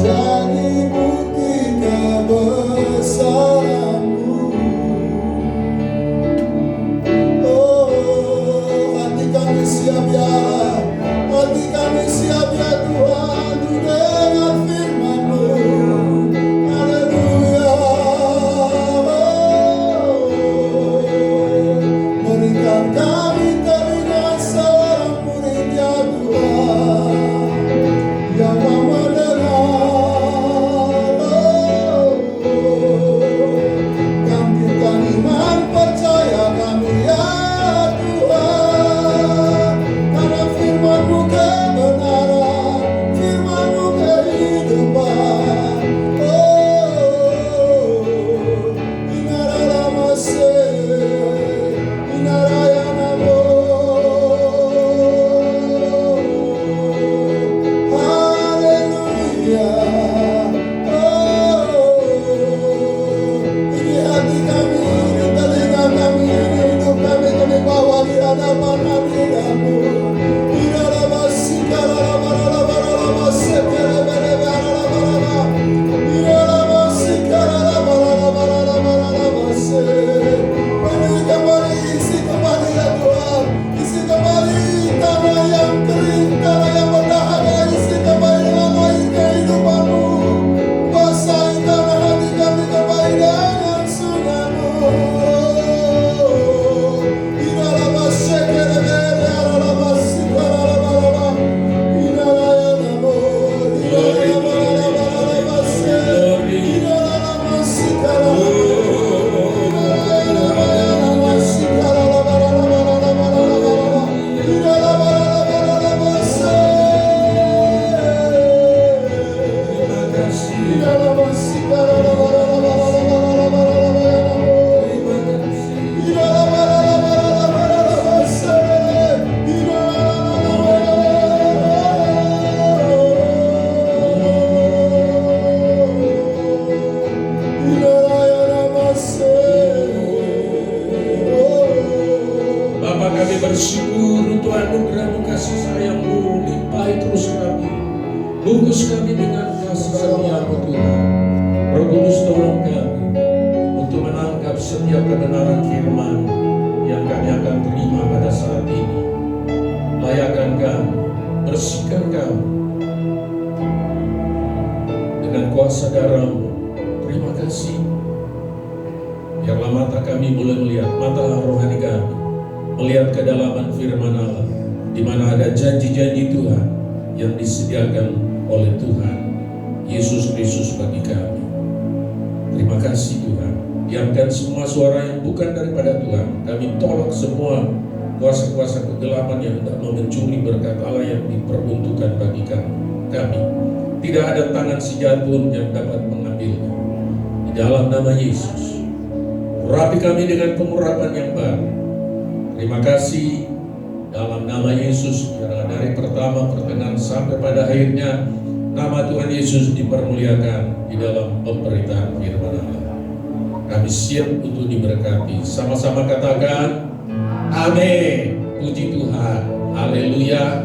jadi bukti kebesaran-Mu. Oh, hati kami siap ya, hati kami siap ya Tuhan, untuk dengar firman-Mu. Haleluya. Berikan kami telinga seorang murid ya Tuhan, yang mau mendengar. Gantikan iman percaya kami ya Tuhan, karena firman-Mu kebenaran, firman-Mu kehidupan. Inara mase, inara namo. Haleluya. Ini hati kami, ini telinga kami, ini hidup kami bawa di hadapan hadirat-Mu. Inara masi, karala penuhi kembali, isi kembali ya Tuhan, isi kembali tanah yang kering, tanah yang berdahaga, isi kembali dengan air kehidupan-Mu. Basahi tanah hati kami kembali dengan sungai-Mu. Inara masi, karala masi, karala inara ya namo, inara masi, inara masi, karala. Bapa, kami bersyukur untuk anugerah-Mu, kasih sayang-Mu, limpahi terus kami, bungkus kami dengan kasih setia-Mu Tuhan. Roh Kudus tolong kami untuk menangkap setiap kebenaran firman yang kami akan terima pada saat ini. Layakkan kami, bersihkan kami dengan kuasa darah-Mu. Terima kasih. Biarlah mata kami boleh melihat, mata rohani kami melihat kedalaman firman Allah, di mana ada janji-janji Tuhan yang disediakan oleh Tuhan Yesus Kristus bagi kami. Terima kasih Tuhan. Diamkan semua suara yang bukan daripada Tuhan. Kami tolak semua kuasa-kuasa kegelapan yang hendak mencuri berkat Allah yang diperuntukkan bagi kami. Tidak ada tangan si jatuh yang dapat mengambilnya. Di dalam nama Yesus, urapi kami dengan pengurapan yang baru. Terima kasih dalam nama Yesus, biarlah dari pertama pertengahan sampai pada akhirnya nama Tuhan Yesus dipermuliakan di dalam pemberitaan firman Allah. Kami siap untuk diberkati. Sama-sama katakan amin. Puji Tuhan. Haleluya.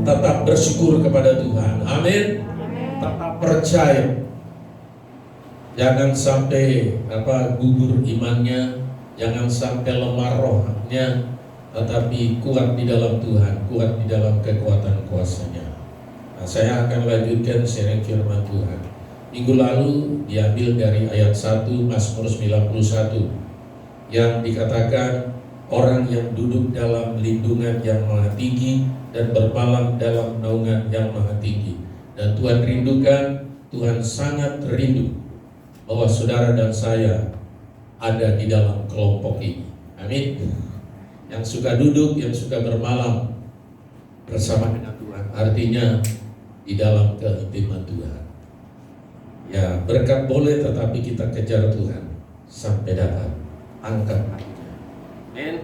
Tetap bersyukur kepada Tuhan. Amin. Tetap percaya. Jangan sampai gugur imannya. Jangan sampai lemah rohnya, tetapi kuat di dalam Tuhan, kuat di dalam kekuatan kuasa-Nya. Nah, saya akan lanjutkan sharing firman Tuhan. Minggu lalu diambil dari ayat 1 Mazmur 91 yang dikatakan orang yang duduk dalam lindungan yang maha tinggi dan bermalam dalam naungan yang maha tinggi. Dan Tuhan rindukan, Tuhan sangat rindu bahwa saudara dan saya ada di dalam kelompok ini. Amin. Yang suka duduk, yang suka bermalam bersama dengan Tuhan, artinya di dalam keintiman Tuhan. Ya, berkat boleh, tetapi kita kejar Tuhan sampai dapat. Angkat hatinya. Amin.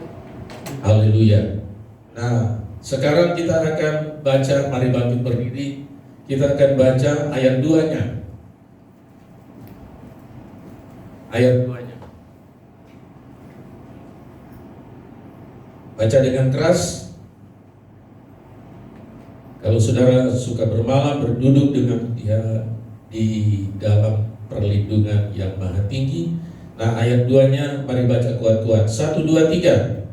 Haleluya. Nah, sekarang kita akan baca, mari bangkit berdiri. Kita akan baca ayat 2-nya. Ayat 2-nya. Baca dengan keras. Kalau saudara suka bermalam, berduduk dengan dia di dalam perlindungan yang maha tinggi. Nah, ayat 2-nya mari baca kuat-kuat. 1, 2, 3.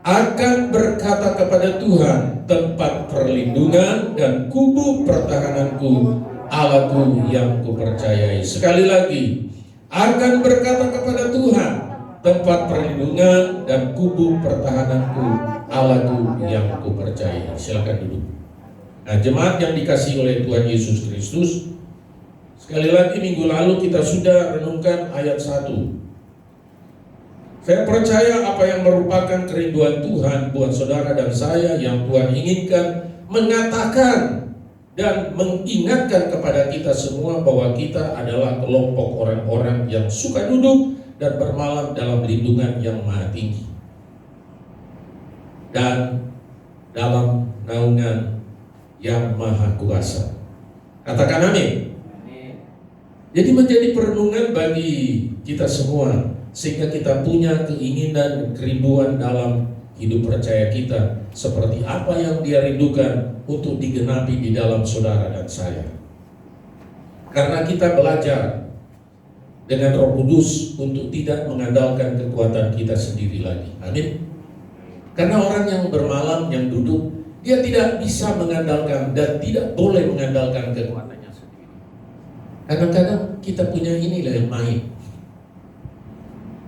Akan berkata kepada Tuhan, tempat perlindungan dan kubu pertahananku, Allahku yang kupercayai. Sekali lagi, akan berkata kepada Tuhan, tempat perlindungan dan kubu pertahananku, Allahku yang kupercayai. Silakan duduk. Nah, jemaat yang dikasihi oleh Tuhan Yesus Kristus, sekali lagi minggu lalu kita sudah renungkan ayat 1. Saya percaya apa yang merupakan kerinduan Tuhan buat saudara dan saya, yang Tuhan inginkan mengatakan dan mengingatkan kepada kita semua bahwa kita adalah kelompok orang-orang yang suka duduk dan bermalam dalam lindungan yang maha tinggi dan dalam naungan yang maha kuasa. Katakan amin. Jadi menjadi perenungan bagi kita semua, sehingga kita punya keinginan dan kerinduan dalam hidup percaya kita, seperti apa yang Dia rindukan untuk digenapi di dalam saudara dan saya. Karena kita belajar dengan Roh Kudus untuk tidak mengandalkan kekuatan kita sendiri lagi. Amin. Karena orang yang bermalam, yang duduk, dia tidak bisa mengandalkan dan tidak boleh mengandalkan kekuatannya sendiri. Kadang-kadang kita punya inilah yang main.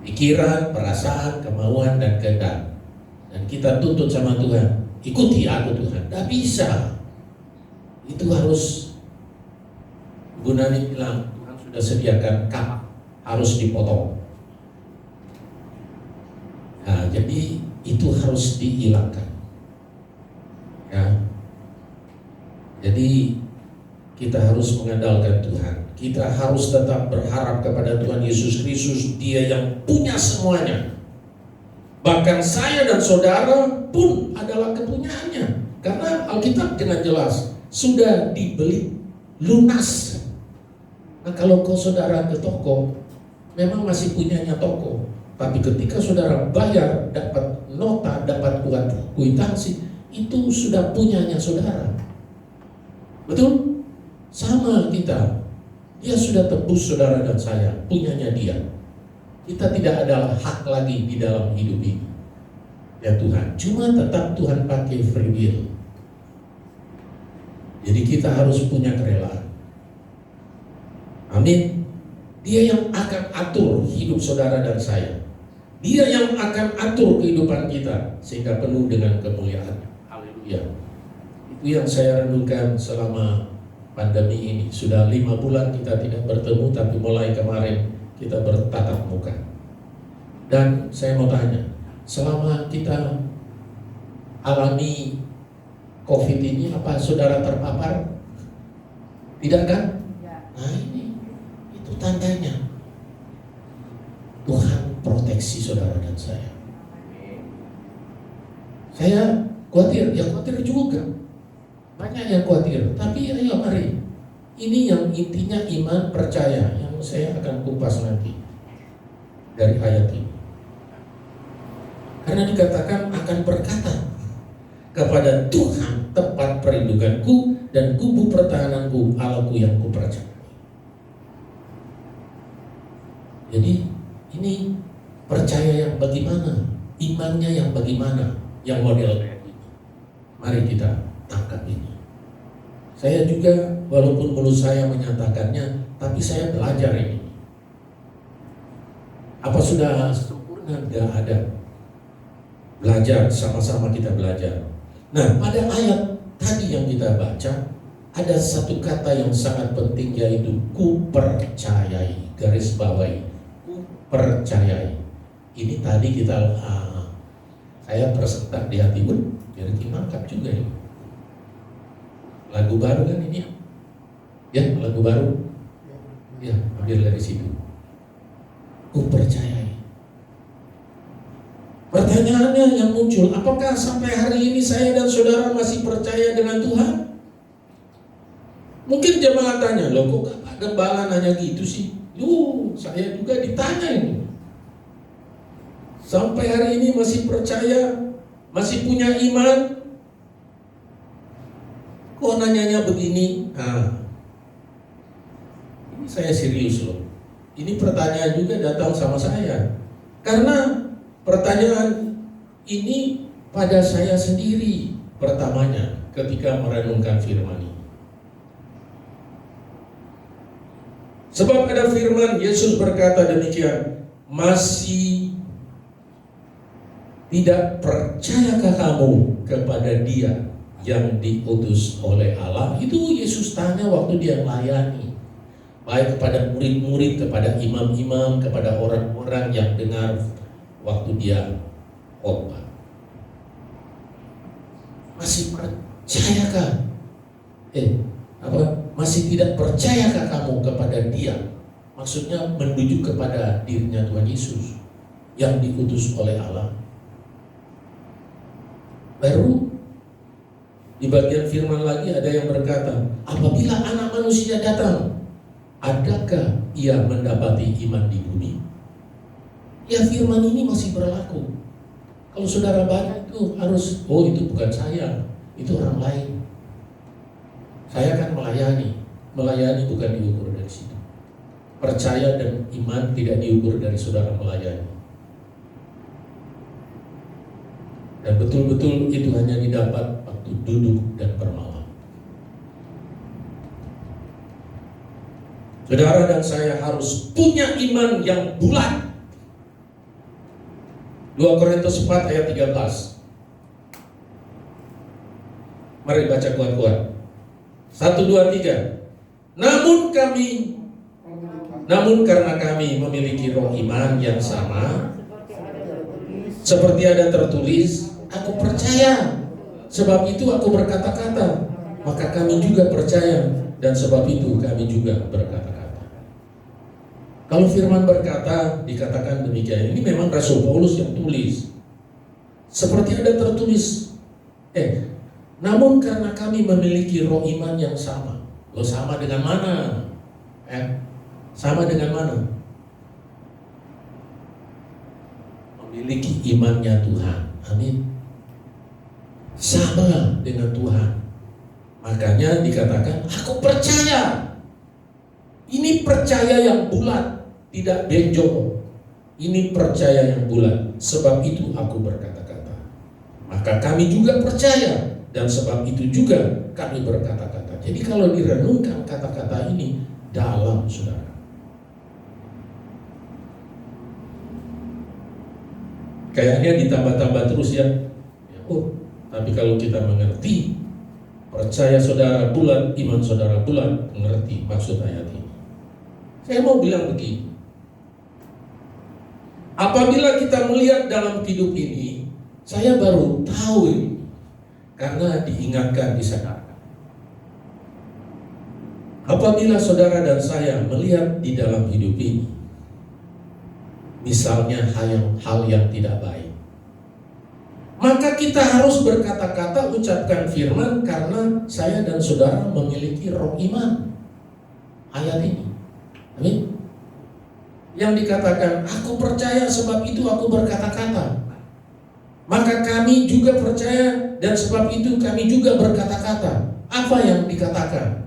Pikiran, perasaan, kemauan, dan kehendak. Dan kita tuntut sama Tuhan, ikuti aku Tuhan. Tidak bisa. Itu harus, Bu Nani bilang, Tuhan sudah sediakan kap, harus dipotong. Nah, jadi itu harus dihilangkan. Ya. Jadi kita harus mengandalkan Tuhan. Kita harus tetap berharap kepada Tuhan Yesus Kristus, Dia yang punya semuanya. Bahkan saya dan saudara pun adalah kepunyaannya. Karena Alkitab dengan jelas sudah dibeli lunas. Nah, kalau kau saudara ke toko, memang masih punyanya toko. Tapi ketika saudara bayar, dapat nota, dapat kuitansi, itu sudah punyanya saudara. Betul? Sama kita. Dia sudah tebus saudara dan saya, punyanya Dia. Kita tidak ada hak lagi di dalam hidup ini. Ya Tuhan, cuma tetap Tuhan pakai free will. Jadi kita harus punya kerelaan. Amin. Dia yang akan atur hidup saudara dan saya. Dia yang akan atur kehidupan kita sehingga penuh dengan kemuliaan. Haleluya. Itu yang saya renungkan selama pandemi ini. Sudah 5 bulan kita tidak bertemu, tapi mulai kemarin kita bertatap muka. Dan saya mau tanya, selama kita alami COVID ini, apa saudara terpapar? Tidak kan? Nah, ini itu tandanya Tuhan proteksi saudara dan saya. Saya khawatir, ya khawatir juga. Banyak yang khawatir, tapi ayo mari. Ini yang intinya iman percaya, yang saya akan kupas nanti dari ayat ini. Karena dikatakan akan berkata kepada Tuhan, tempat perlindunganku dan kubu pertahananku, Allahku yang kupercayai. Jadi ini percaya yang bagaimana, imannya yang bagaimana, yang model kayak ini. Mari kita tangkap ini. Saya juga, walaupun mulut saya menyatakannya, tapi saya belajar ini. Apa sudah sempurna? Tidak ada. Belajar, sama-sama kita belajar. Nah, pada ayat tadi yang kita baca, ada satu kata yang sangat penting, yaitu kupercayai. Garis bawahi, kupercayai. Ini tadi kita, saya tersentak di hati pun, biar dimangkap juga ini. Lagu baru kan ini? Ya, lagu baru. Ya, ambil dari situ. Kupercayai. Pertanyaannya yang muncul, apakah sampai hari ini saya dan saudara masih percaya dengan Tuhan? Mungkin jemaat tanya, loh kok Pak Gembala nanya gitu sih? Saya juga ditanya ini. Sampai hari ini masih percaya, masih punya iman? Kok nanyanya begini? Nah, ini saya serius loh. Ini pertanyaan juga datang sama saya. Karena pertanyaan ini pada saya sendiri pertamanya ketika merenungkan firman ini. Sebab ada firman, Yesus berkata demikian, masih tidak percayakah kamu kepada Dia yang diutus oleh Allah? Itu Yesus tanya waktu Dia melayani, baik kepada murid-murid, kepada imam-imam, kepada orang-orang yang dengar waktu Dia khotbah. Masih percayakah? Masih tidak percayakah kamu kepada Dia? Maksudnya menunjuk kepada dirinya Tuhan Yesus yang diutus oleh Allah. Baru di bagian firman lagi ada yang berkata, apabila Anak Manusia datang, adakah Ia mendapati iman di bumi? Ya, firman ini masih berlaku. Kalau saudara baca itu harus, oh itu bukan saya, itu orang lain. Saya kan melayani bukan diukur dari situ. Percaya dan iman tidak diukur dari saudara melayani. Dan betul-betul itu hanya didapat waktu duduk dan bermalam. Saudara dan saya harus punya iman yang bulat. 2 Korintus 4 ayat 13. Mari baca kuat-kuat. 1, 2, 3. Namun karena kami memiliki roh iman yang sama, seperti ada tertulis, aku percaya, sebab itu aku berkata-kata. Maka kami juga percaya, dan sebab itu kami juga berkata-kata. Kalau firman berkata, dikatakan demikian. Ini memang Rasul Paulus yang tulis. Seperti ada tertulis, namun karena kami memiliki roh iman yang sama. Loh, sama dengan mana? Sama dengan mana? Memiliki imannya Tuhan. Amin. Sama dengan Tuhan. Makanya dikatakan, aku percaya. Ini percaya yang bulat, tidak benjol. Ini percaya yang bulat. Sebab itu aku berkata-kata. Maka kami juga percaya. Dan sebab itu juga kami berkata-kata. Jadi kalau direnungkan kata-kata ini dalam, saudara. Kayaknya ditambah-tambah terus ya. Tapi kalau kita mengerti, percaya saudara bulat, iman saudara bulat, mengerti maksud ayat ini. Saya mau bilang begini. Apabila kita melihat dalam hidup ini, saya baru tahu ini. Karena diingatkan, disadarkan. Apabila saudara dan saya melihat di dalam hidup ini, misalnya hal yang tidak baik, maka kita harus berkata-kata, ucapkan firman, karena saya dan saudara memiliki roh iman. Ayat ini, amin. Yang dikatakan, aku percaya sebab itu aku berkata-kata. Maka kami juga percaya dan sebab itu kami juga berkata-kata. Apa yang dikatakan?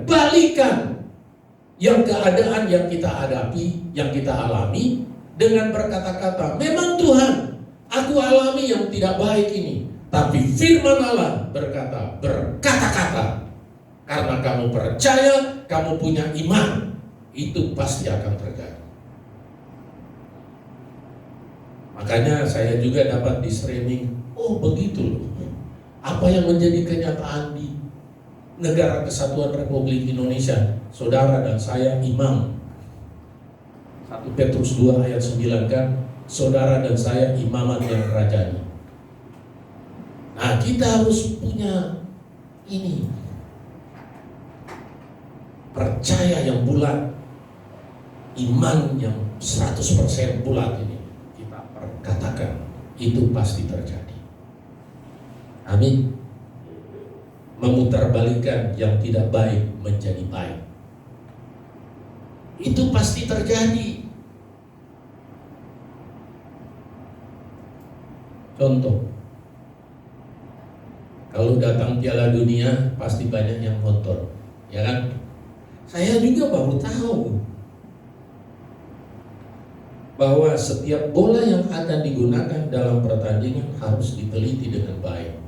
Balikan yang keadaan yang kita hadapi, yang kita alami dengan berkata-kata. Memang Tuhan, aku alami yang tidak baik ini. Tapi firman Allah berkata-kata. Karena kamu percaya, kamu punya iman, itu pasti akan terjadi. Makanya saya juga dapat di streaming, oh begitu loh. Apa yang menjadi kenyataan di Negara Kesatuan Republik Indonesia, saudara dan saya imam. 1 Petrus 2 ayat 9 kan, saudara dan saya imaman yang rajani. Nah, kita harus punya ini, percaya yang bulat, iman yang 100% bulat ini. Katakan, itu pasti terjadi. Amin. Memutarbalikkan yang tidak baik menjadi baik, itu pasti terjadi. Contoh, Kalau datang Piala Dunia pasti banyak yang nonton, ya kan? Saya juga baru tahu bahwa setiap bola yang akan digunakan dalam pertandingan harus diteliti dengan baik.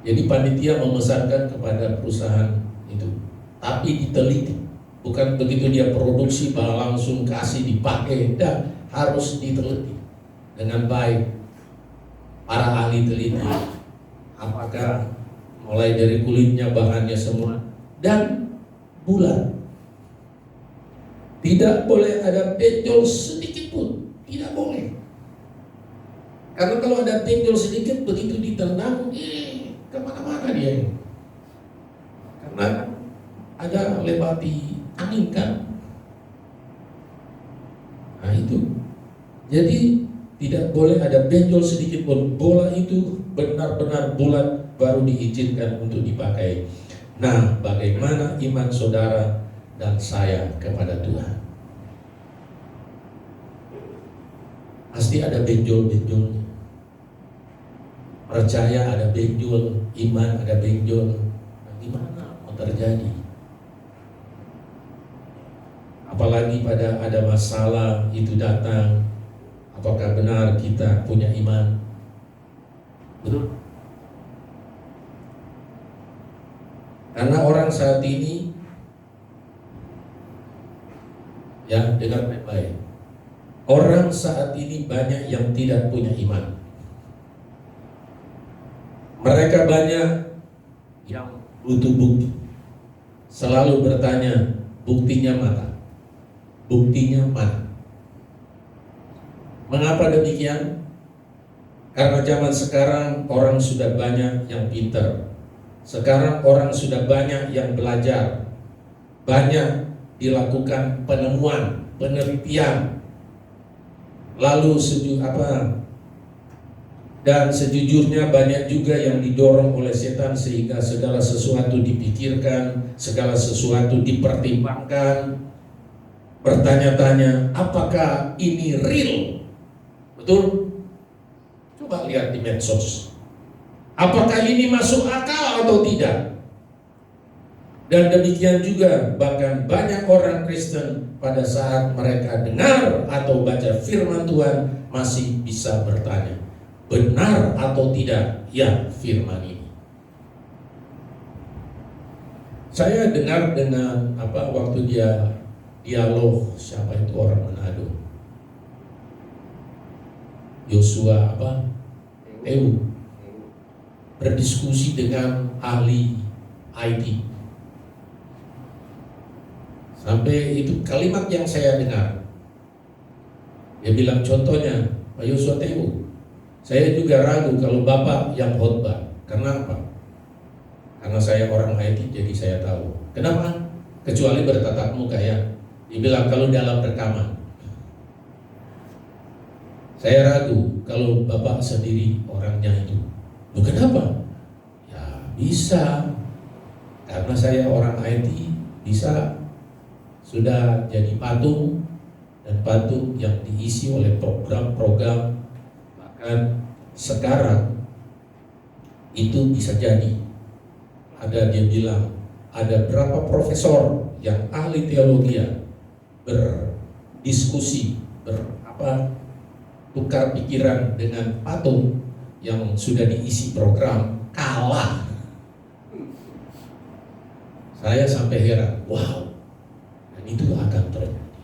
Jadi panitia memesankan kepada perusahaan itu, tapi diteliti, bukan begitu dia produksi bahwa langsung kasih dipakai, dan harus diteliti dengan baik. Para ahli teliti, apakah mulai dari kulitnya, bahannya semua, dan bulat. Tidak boleh ada benjol sedikit pun, tidak boleh. Karena kalau ada benjol sedikit, begitu ditendang, kemana-mana dia. Karena ada lewati angin kan. Nah itu. Jadi tidak boleh ada benjol sedikit pun. Bola itu benar-benar bulat baru diizinkan untuk dipakai. Nah, bagaimana iman saudara dan saya kepada Tuhan? Pasti ada benjol-benjolnya. Percaya ada benjol, iman ada benjol. Nah, gimana mau terjadi? Apalagi pada ada masalah itu datang, apakah benar kita punya iman? Betul? Karena orang saat ini, ya dengar baik-baik, orang saat ini banyak yang tidak punya iman. Mereka banyak yang butuh bukti, selalu bertanya, buktinya mana? Buktinya mana? Mengapa demikian? Karena zaman sekarang orang sudah banyak yang pintar. Sekarang orang sudah banyak yang belajar. Banyak dilakukan penemuan, penelitian. Lalu dan sejujurnya banyak juga yang didorong oleh setan sehingga segala sesuatu dipikirkan, segala sesuatu dipertimbangkan. Bertanya-tanya, apakah ini real? Betul? Coba lihat di medsos. Apakah ini masuk akal atau tidak? Dan demikian juga bahkan banyak orang Kristen pada saat mereka dengar atau baca firman Tuhan masih bisa bertanya, benar atau tidak ya firman ini? Saya dengar dengan waktu dia dialog, siapa itu orang Manado, Yosua Tewu, berdiskusi dengan ahli IT. Sampai itu kalimat yang saya dengar, dia bilang contohnya, Pak Yosua Tewu, saya juga ragu kalau Bapak yang khotbah. Kenapa? Karena saya orang IT, jadi saya tahu. Kenapa? Kecuali bertatap muka ya. Dibilang kalau dalam rekaman. Saya ragu kalau Bapak sendiri orangnya itu. Loh kenapa? Ya bisa. Karena saya orang IT, bisa. Sudah jadi patung, dan patung yang diisi oleh program-program. Bahkan sekarang itu bisa jadi. Ada dia bilang, ada berapa profesor yang ahli teologi berdiskusi, tukar pikiran dengan patung yang sudah diisi program, kalah. Saya sampai heran, wow, dan itu akan terjadi.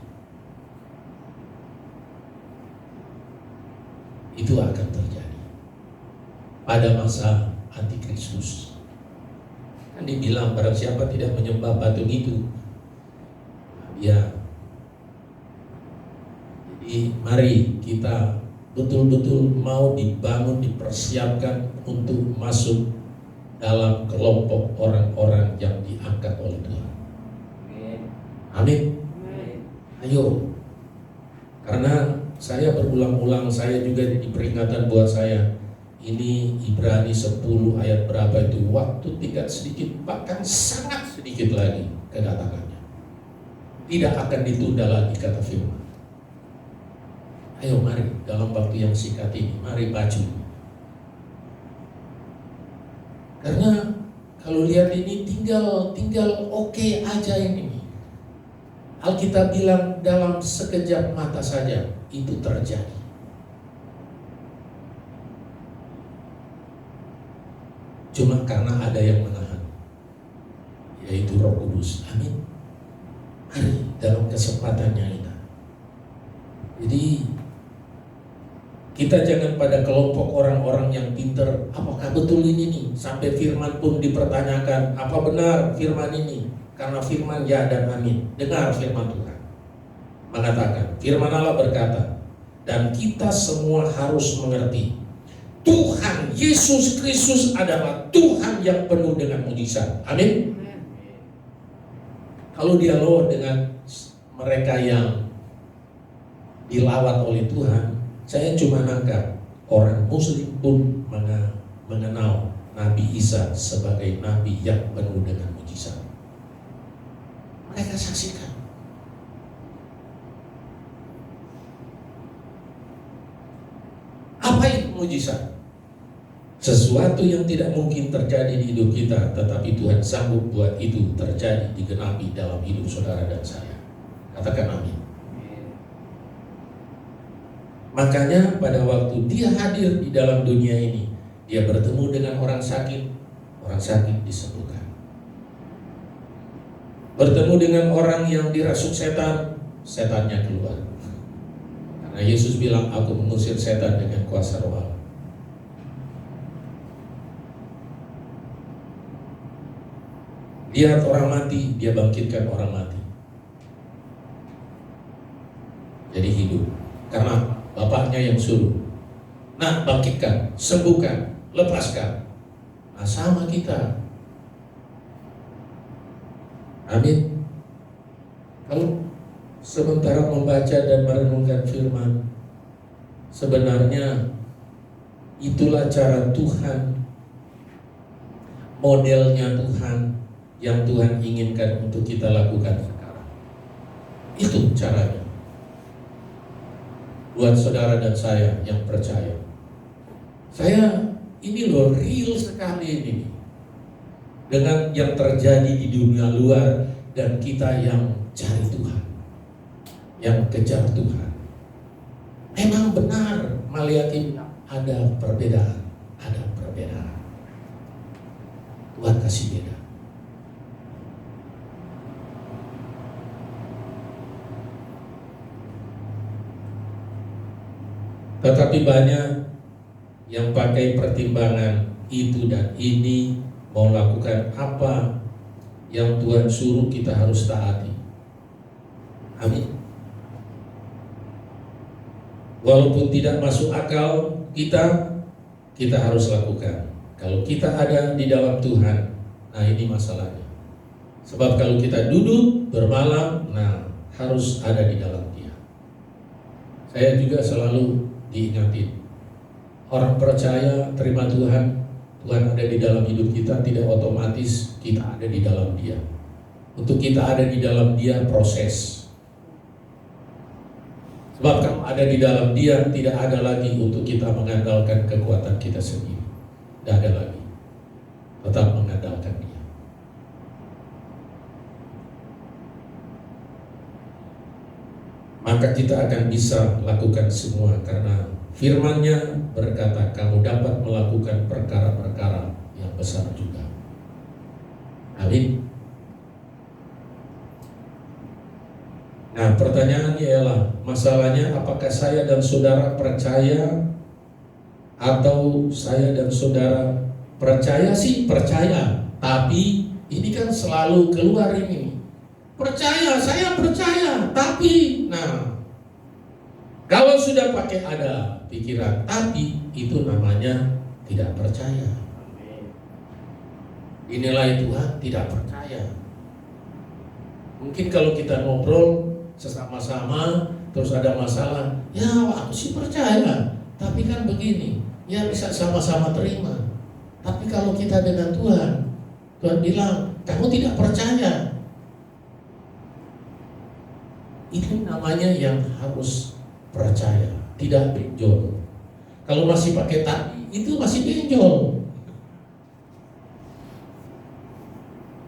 Itu akan terjadi pada masa antikristus. Kan dibilang barang siapa tidak menyembah patung itu, ya. Jadi mari kita betul-betul mau dibangun, dipersiapkan untuk masuk dalam kelompok orang-orang yang diangkat oleh Tuhan. Amin. Ayo. Karena saya berulang-ulang, saya juga jadi peringatan buat saya. Ini Ibrani 10 ayat berapa itu? Waktu tinggal sedikit, bahkan sangat sedikit lagi kedatangannya. Tidak akan ditunda lagi kata firman. Ayo mari dalam waktu yang singkat ini, mari maju. Karena kalau lihat ini tinggal oke aja ini. Alkitab bilang dalam sekejap mata saja itu terjadi. Cuma karena ada yang menahan, yaitu Roh Kudus. Amin. Mari dalam kesempatannya kita. Jadi kita jangan pada kelompok orang-orang yang pinter. Apakah betul ini nih? Sampai firman pun dipertanyakan. Apa benar firman ini? Karena firman ya dan amin. Dengar firman Tuhan. Mengatakan, firman Allah berkata, dan kita semua harus mengerti, Tuhan Yesus Kristus adalah Tuhan yang penuh dengan mujizat. Amin. Kalau dialog dengan mereka yang dilawat oleh Tuhan, saya cuma nangkap orang Muslim pun mengenal Nabi Isa sebagai Nabi yang penuh dengan mujizat. Mereka saksikan. Apa itu mujizat? Sesuatu yang tidak mungkin terjadi di hidup kita, tetapi Tuhan sanggup buat itu terjadi, digenapi dalam hidup saudara dan saya. Katakan amin. Makanya pada waktu dia hadir di dalam dunia ini, dia bertemu dengan orang sakit disembuhkan. Bertemu dengan orang yang dirasuk setan, setannya keluar. Karena Yesus bilang, aku mengusir setan dengan kuasa Roh Allah. Lihat orang mati, dia bangkitkan orang mati. Jadi hidup. Karena Bapaknya yang suruh. Nah, bangkitkan, sembuhkan, lepaskan. Nah, sama kita. Amin. Kalau sementara membaca dan merenungkan firman, sebenarnya itulah cara Tuhan, modelnya Tuhan yang Tuhan inginkan untuk kita lakukan sekarang. Itu caranya. Buat saudara dan saya yang percaya, saya ini loh real sekali ini dengan yang terjadi di dunia luar dan kita yang cari Tuhan, yang kejar Tuhan. Memang benar melihat ada perbedaan, Tuhan kasih beda. Tetapi banyak yang pakai pertimbangan itu dan ini, mau lakukan apa yang Tuhan suruh kita harus taati. Amin. Walaupun tidak masuk akal kita harus lakukan. Kalau kita ada di dalam Tuhan, nah ini masalahnya. Sebab kalau kita duduk bermalam, nah harus ada di dalam Dia. Saya juga selalu diingatin, orang percaya terima Tuhan, Tuhan ada di dalam hidup kita, tidak otomatis kita ada di dalam Dia. Untuk kita ada di dalam Dia proses. Sebab kalau ada di dalam Dia, tidak ada lagi untuk kita mengandalkan kekuatan kita sendiri. Tidak ada lagi. Tetap mengandalkan Dia. Maka kita akan bisa lakukan semua karena firman-Nya berkata, kamu dapat melakukan perkara-perkara yang besar juga. Amin. Nah, pertanyaannya ialah, masalahnya apakah saya dan saudara percaya atau saya dan saudara percaya sih percaya, tapi ini kan selalu keluar ini. Percaya, saya percaya, tapi nah kalau sudah pakai ada pikiran tapi, itu namanya tidak percaya. Dinilai Tuhan tidak percaya. Mungkin kalau kita ngobrol sesama-sama terus ada masalah, ya aku sih percaya, tapi kan begini, ya bisa sama-sama terima. Tapi kalau kita dengan Tuhan, Tuhan bilang kamu tidak percaya. Itu namanya yang harus percaya, tidak benjol. Kalau masih pakai tapi, itu masih benjol.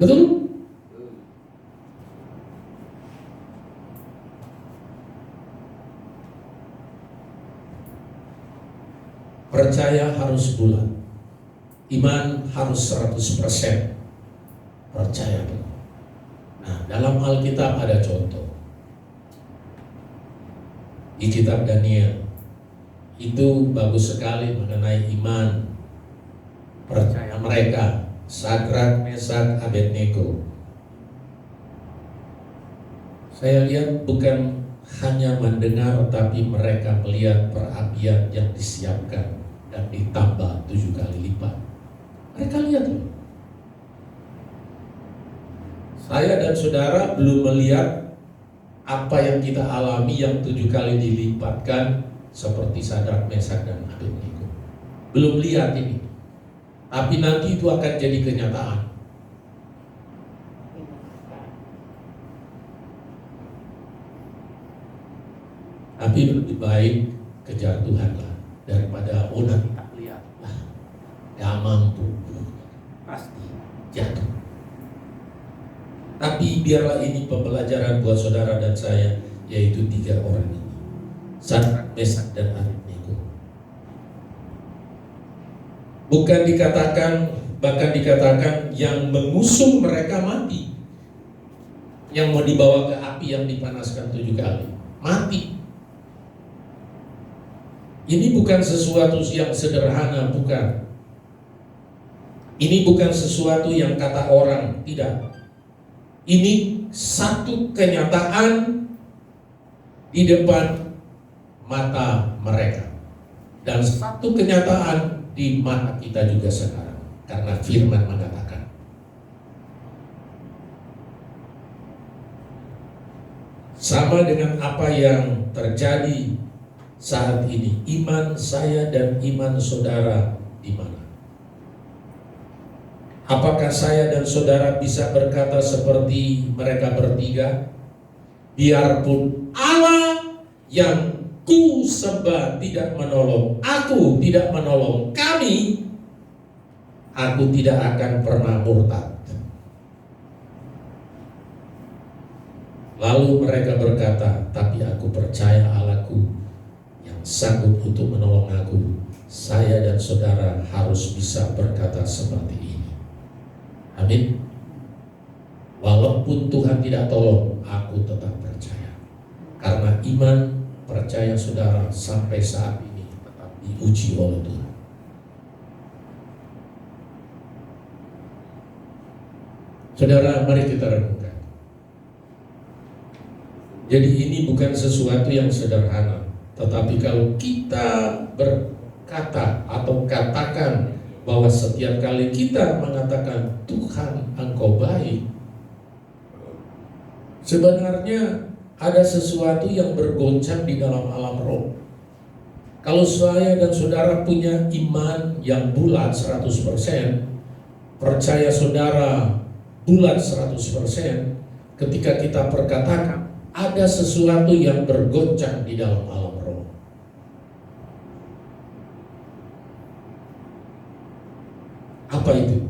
Betul? Percaya harus bulat. Iman harus 100% percaya. Nah, dalam Alkitab ada contoh. Di kitab Daniel itu bagus sekali mengenai iman percaya mereka, Sadrak, Mesak, Abednego. Saya lihat bukan hanya mendengar, tapi mereka melihat perapian yang disiapkan dan ditambah 7 kali lipat. Mereka lihat loh. Saya dan saudara belum melihat apa yang kita alami yang 7 kali dilipatkan seperti Sadrak, Mesak, dan Abednego. Belum lihat ini. Tapi nanti itu akan jadi kenyataan. Tapi lebih baik kejar Tuhan lah daripada nanti tak lihat. Gak mampu, pasti jatuh. Tapi biarlah ini pembelajaran buat saudara dan saya, yaitu 3 orang ini, Sadrak, Mesak, dan Abednego. Bukan dikatakan, bahkan dikatakan yang mengusung mereka mati, yang mau dibawa ke api yang dipanaskan 7 kali, mati. Ini bukan sesuatu yang sederhana, bukan. Ini bukan sesuatu yang kata orang, tidak. Ini satu kenyataan di depan mata mereka, dan satu kenyataan di mata kita juga sekarang, karena firman mengatakan. Sama dengan apa yang terjadi saat ini, iman saya dan iman saudara di mana? Apakah saya dan saudara bisa berkata seperti mereka bertiga? Biarpun Allah yang ku sembah tidak menolong, aku tidak menolong kami, aku tidak akan pernah murtad. Lalu mereka berkata, tapi aku percaya Allahku yang sanggup untuk menolong aku. Saya dan saudara harus bisa berkata seperti ini. Amin. Walaupun Tuhan tidak tolong, aku tetap percaya. Karena iman percaya saudara sampai saat ini tetap diuji oleh Tuhan. Saudara, mari kita renungkan. Jadi ini bukan sesuatu yang sederhana, tetapi kalau kita berkata atau katakan bahwa setiap kali kita mengatakan Tuhan Engkau baik, sebenarnya ada sesuatu yang bergoncang di dalam alam roh. Kalau saya dan saudara punya iman yang bulat 100%, percaya saudara bulat 100%, ketika kita perkatakan ada sesuatu yang bergoncang di dalam alam roh. Apa itu?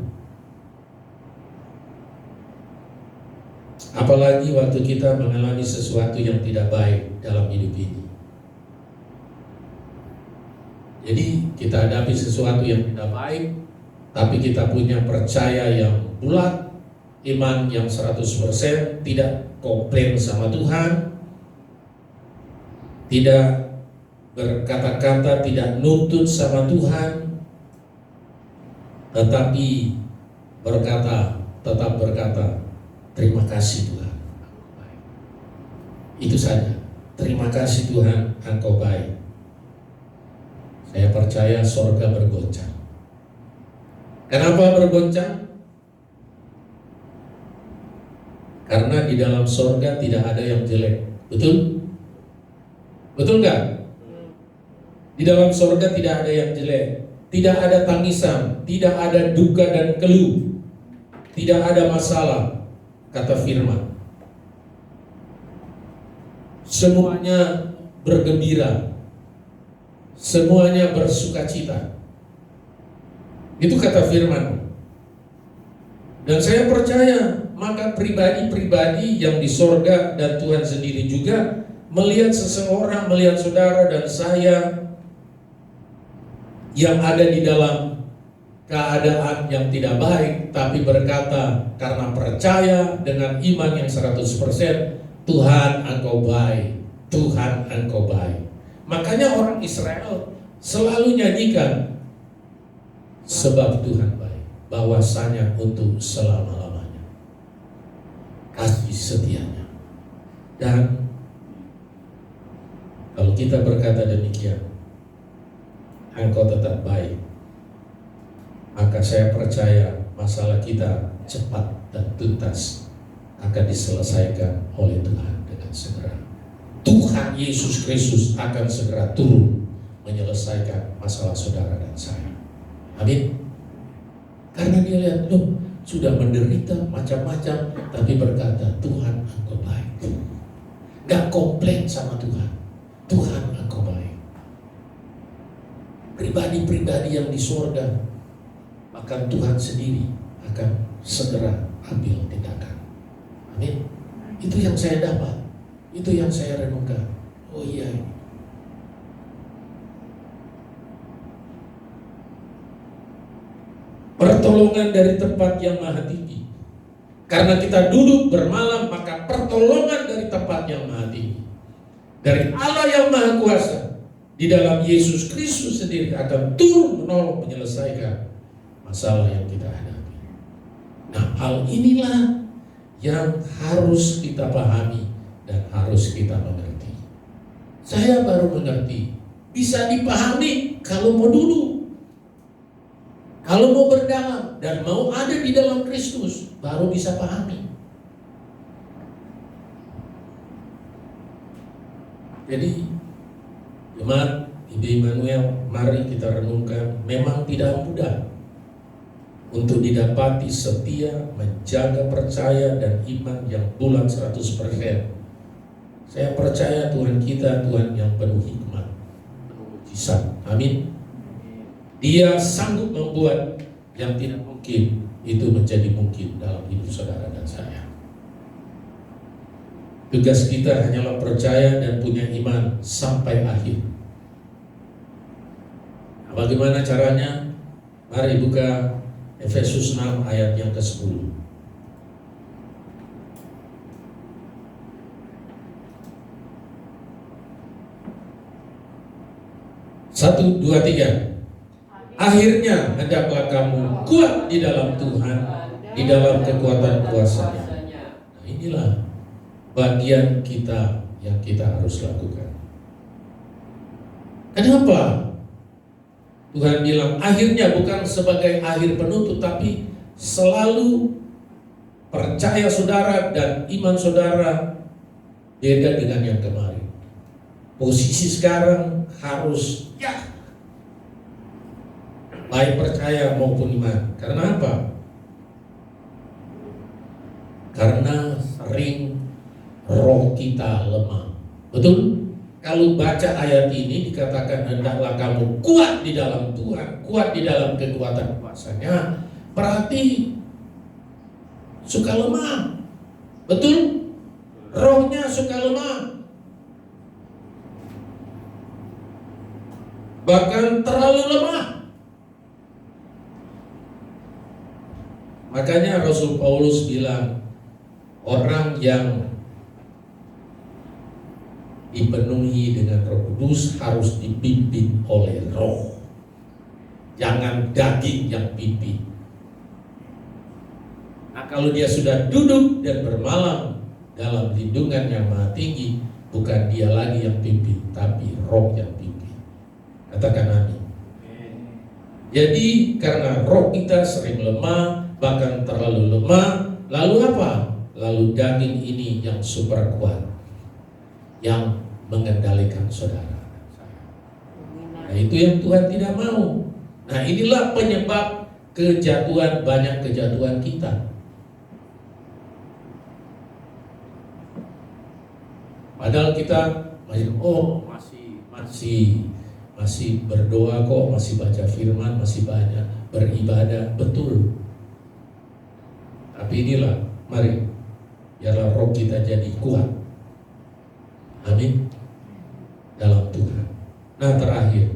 Apalagi waktu kita mengalami sesuatu yang tidak baik dalam hidup ini. Jadi kita hadapi sesuatu yang tidak baik, tapi kita punya percaya yang bulat, iman yang 100%, tidak komplain sama Tuhan, tidak berkata-kata, tidak nuntut sama Tuhan, tetapi tetap berkata, terima kasih Tuhan, itu saja. Terima kasih Tuhan, Engkau baik. Saya percaya sorga bergoncang. Kenapa bergoncang? Karena di dalam sorga tidak ada yang jelek. Betul? Betul nggak? Di dalam sorga tidak ada yang jelek. Tidak ada tangisan, tidak ada duka dan keluh, tidak ada masalah, kata firman. Semuanya bergembira, semuanya bersukacita. Itu kata firman. Dan saya percaya maka pribadi-pribadi yang di sorga dan Tuhan sendiri juga melihat seseorang, melihat saudara dan saya yang ada di dalam keadaan yang tidak baik, tapi berkata karena percaya dengan iman yang 100%, Tuhan engkau baik, Tuhan engkau baik. Makanya orang Israel selalu nyanyikan sebab Tuhan baik, bahwasanya untuk selama-lamanya kasih setianya. Dan kalau kita berkata demikian, engkau tetap baik, maka saya percaya masalah kita cepat dan tuntas akan diselesaikan oleh Tuhan dengan segera. Tuhan Yesus Kristus akan segera turun menyelesaikan masalah saudara dan saya. Amin. Karena dia lihat, loh, sudah menderita macam-macam, tapi berkata, Tuhan engkau baik. Gak komplain sama Tuhan. Tuhan engkau baik. Pribadi-pribadi yang di surga, maka Tuhan sendiri akan segera ambil tindakan. Amin. Itu yang saya dapat. Itu yang saya renungkan. Oh iya. Pertolongan dari tempat yang maha tinggi. Karena kita duduk bermalam, maka pertolongan dari tempat yang maha tinggi, dari Allah yang maha kuasa, di dalam Yesus Kristus sendiri akan turun menolong menyelesaikan masalah yang kita hadapi. Nah, hal inilah yang harus kita pahami dan harus kita mengerti. Saya baru mengerti, bisa dipahami kalau mau dulu, kalau mau berdalam dan mau ada di dalam Kristus, baru bisa pahami. Jadi jemaat Immanuel, mari kita renungkan, memang tidak mudah untuk didapati setia, menjaga percaya dan iman yang bulat 100%. Saya percaya Tuhan kita Tuhan yang penuh hikmat, penuh mujizat. Amin. Dia sanggup membuat yang tidak mungkin itu menjadi mungkin dalam hidup saudara dan saya. Tugas kita hanyalah percaya dan punya iman sampai akhir. Nah, bagaimana caranya? Mari buka Efesus 6 ayat yang ke-10. 1, 2, 3. Akhirnya hendaklah kamu kuat di dalam Tuhan, di dalam kekuatan kuasa-Nya. Nah, inilah bagian kita yang kita harus lakukan. Kenapa Tuhan bilang akhirnya, bukan sebagai akhir penutup, tapi selalu percaya saudara dan iman saudara beda dengan yang kemarin. Posisi sekarang harus baik percaya maupun iman. Karena apa? Karena sering roh kita lemah. Betul? Kalau baca ayat ini dikatakan hendaklah kamu kuat di dalam Tuhan, kuat di dalam kekuatan kuasa-Nya, berarti suka lemah. Betul? Rohnya suka lemah. Bahkan terlalu lemah. Makanya Rasul Paulus bilang, orang yang dipenuhi dengan Roh Kudus harus dipimpin oleh Roh, jangan daging yang pimpin. Nah, kalau dia sudah duduk dan bermalam dalam lindungan yang maha tinggi, bukan dia lagi yang pimpin, tapi Roh yang pimpin. Katakan amin. Jadi karena roh kita sering lemah, bahkan terlalu lemah, lalu apa? Lalu daging ini yang super kuat, yang mengendalikan saudara. Nah, itu yang Tuhan tidak mau. Nah, inilah penyebab kejatuhan, banyak kejatuhan kita. Padahal kita masih berdoa kok, masih baca firman, masih banyak beribadah, betul. Tapi inilah, mari, biarlah roh kita jadi kuat. Amin. Dalam Tuhan. Nah, terakhir,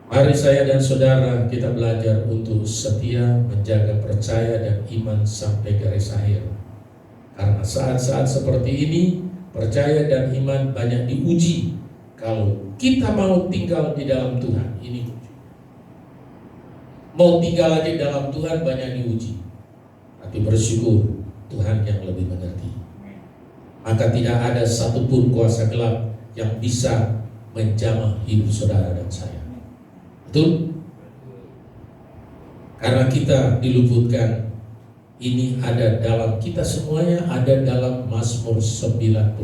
mari saya dan saudara kita belajar untuk setia menjaga percaya dan iman sampai garis akhir. Karena saat-saat seperti ini, percaya dan iman banyak diuji. Kalau kita mau tinggal di dalam Tuhan, ini mau tinggal aja dalam Tuhan banyak diuji. Tapi bersyukur Tuhan yang lebih mengerti. Maka tidak ada satupun kuasa gelap yang bisa menjamah hidup saudara dan saya. Betul? Karena kita diluputkan, ini ada dalam kita semuanya, ada dalam Mazmur 91.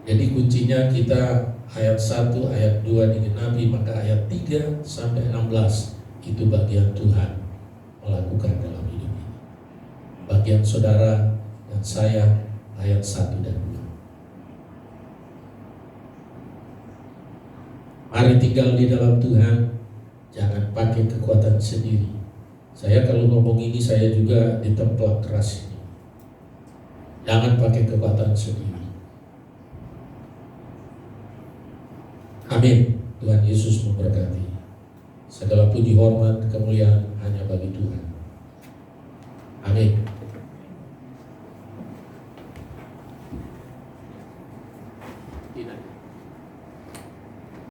Jadi kuncinya kita ayat 1, ayat 2 digenapi, maka ayat 3 sampai 16 itu bagian Tuhan melakukan dalam hidup ini. Bagian saudara dan saya ayat 1 dan 2. Mari tinggal di dalam Tuhan, jangan pakai kekuatan sendiri. Saya kalau ngomong ini saya juga ditemplak keras ini. Jangan pakai kekuatan sendiri. Amin. Tuhan Yesus memberkati. Segala puji hormat kemuliaan hanya bagi Tuhan. Amin.